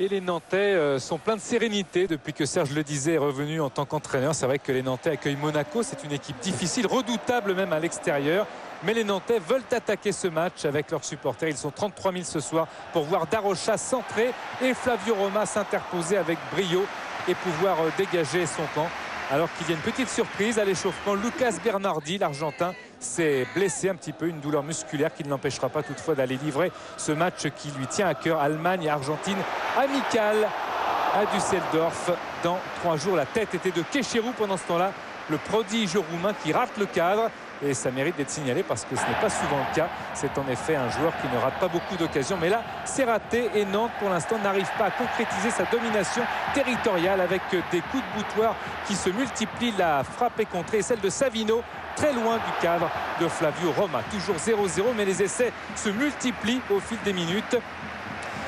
Et les Nantais sont pleins de sérénité depuis que Serge Le Disait est revenu en tant qu'entraîneur. C'est vrai que les Nantais accueillent Monaco. C'est une équipe difficile, redoutable même à l'extérieur. Mais les Nantais veulent attaquer ce match avec leurs supporters. Ils sont 33 000 ce soir pour voir Darocha centrer et Flavio Roma s'interposer avec brio et pouvoir dégager son camp. Alors qu'il y a une petite surprise à l'échauffement. Lucas Bernardi, l'Argentin, s'est blessé un petit peu, une douleur musculaire qui ne l'empêchera pas toutefois d'aller livrer ce match qui lui tient à cœur. Allemagne et Argentine amicale à Düsseldorf dans 3 jours. La tête était de Kecheru pendant ce temps-là, le prodige roumain qui rate le cadre. Et ça mérite d'être signalé parce que ce n'est pas souvent le cas. C'est en effet un joueur qui ne rate pas beaucoup d'occasions. Mais là, c'est raté et Nantes, pour l'instant, n'arrive pas à concrétiser sa domination territoriale avec des coups de boutoir qui se multiplient. La frappe est contrée et celle de Savino, très loin du cadre de Flavio Roma. Toujours 0-0, mais les essais se multiplient au fil des minutes.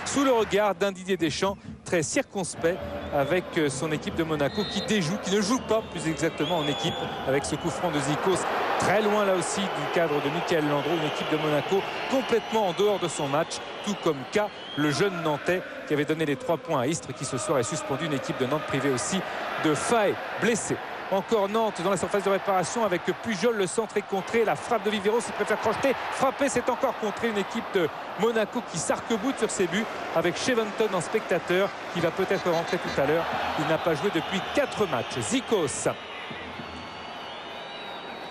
Sous le regard d'un Didier Deschamps très circonspect avec son équipe de Monaco qui déjoue, qui ne joue pas plus exactement en équipe avec ce coup franc de Zikos. Très loin là aussi du cadre de Michael Landreau, une équipe de Monaco complètement en dehors de son match, tout comme K, le jeune Nantais qui avait donné les 3 points à Istres, qui ce soir est suspendu. Une équipe de Nantes privée aussi de Faé, blessé. Encore Nantes dans la surface de réparation avec Pujol, le centre est contré, la frappe de Viveros, il préfère crocheter, frapper, c'est encore contré. Une équipe de Monaco qui s'arc-boute sur ses buts avec Cheventon en spectateur qui va peut-être rentrer tout à l'heure. Il n'a pas joué depuis 4 matchs. Zikos,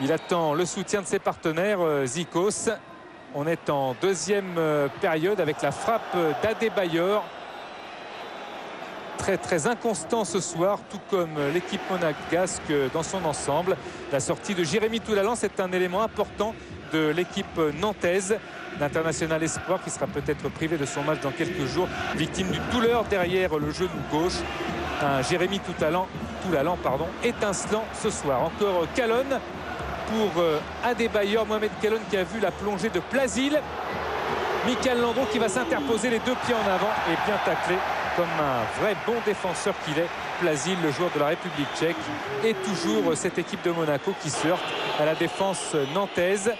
il attend le soutien de ses partenaires. Zikos, on est en deuxième période avec la frappe d'Adebayor. Très inconstant ce soir, tout comme l'équipe monégasque dans son ensemble. La sortie de Jérémy Toulalan, c'est un élément important de l'équipe nantaise. L'international espoir qui sera peut-être privé de son match dans quelques jours, victime d'une douleur derrière le genou gauche. Un Jérémy Toulalan, étincelant ce soir. Encore Calonne pour Adebayor, Mohamed Calonne qui a vu la plongée de Plasil. Michael Landreau qui va s'interposer les 2 pieds en avant et bien taclé comme un vrai bon défenseur qu'il est. Plasil, le joueur de la République tchèque. Et toujours cette équipe de Monaco qui se heurte à la défense nantaise.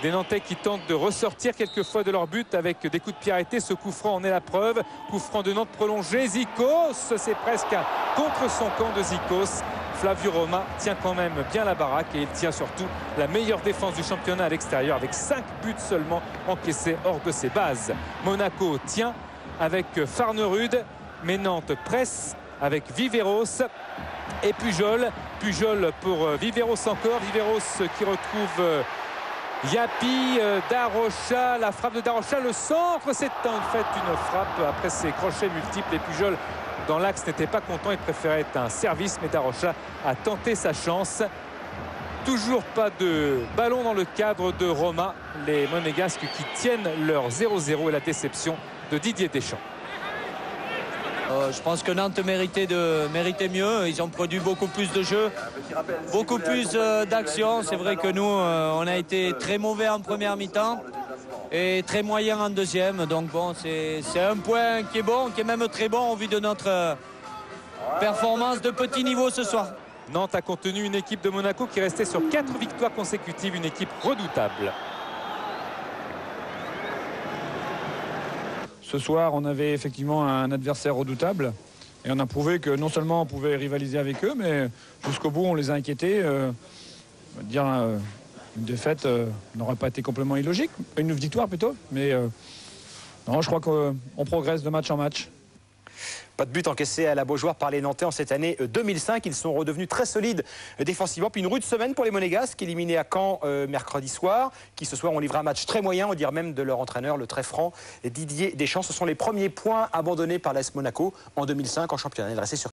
Des Nantais qui tentent de ressortir quelquefois de leur but avec des coups de pied arrêtés. Ce coup franc en est la preuve. Coup franc de Nantes prolongé. Zikos, c'est presque un contre son camp de Zikos. Flavio Roma tient quand même bien la baraque et il tient surtout la meilleure défense du championnat à l'extérieur avec 5 buts seulement encaissés hors de ses bases. Monaco tient avec Farnerud, mais Nantes presse avec Viveros et Pujol. Pujol pour Viveros encore. Viveros qui retrouve Yapi, Darocha, la frappe de Darocha, le centre, c'est en fait une frappe après ses crochets multiples et Pujol dans l'axe n'était pas content, il préférait un service, mais Darocha a tenté sa chance. Toujours pas de ballon dans le cadre de Roma, les Monégasques qui tiennent leur 0-0 et la déception de Didier Deschamps. Je pense que Nantes méritait mieux. Ils ont produit beaucoup plus de jeux, beaucoup plus d'actions. C'est vrai que nous, on a été très mauvais en première mi-temps et très moyen en deuxième. Donc bon, c'est un point qui est bon, qui est même très bon au vu de notre performance de petit niveau ce soir. Nantes a contenu une équipe de Monaco qui restait sur 4 victoires consécutives, une équipe redoutable. Ce soir, on avait effectivement un adversaire redoutable et on a prouvé que non seulement on pouvait rivaliser avec eux, mais jusqu'au bout, on les a inquiétés. Une défaite n'aurait pas été complètement illogique, une victoire plutôt. Mais non, je crois qu'on progresse de match en match. Pas de but encaissé à la Beaujoire par les Nantais en cette année 2005. Ils sont redevenus très solides défensivement. Puis une rude semaine pour les Monégasques, éliminés à Caen mercredi soir, qui ce soir ont livré un match très moyen, on dirait même de leur entraîneur, le très franc Didier Deschamps. Ce sont les premiers points abandonnés par l'AS Monaco en 2005 en championnat. Il restait sur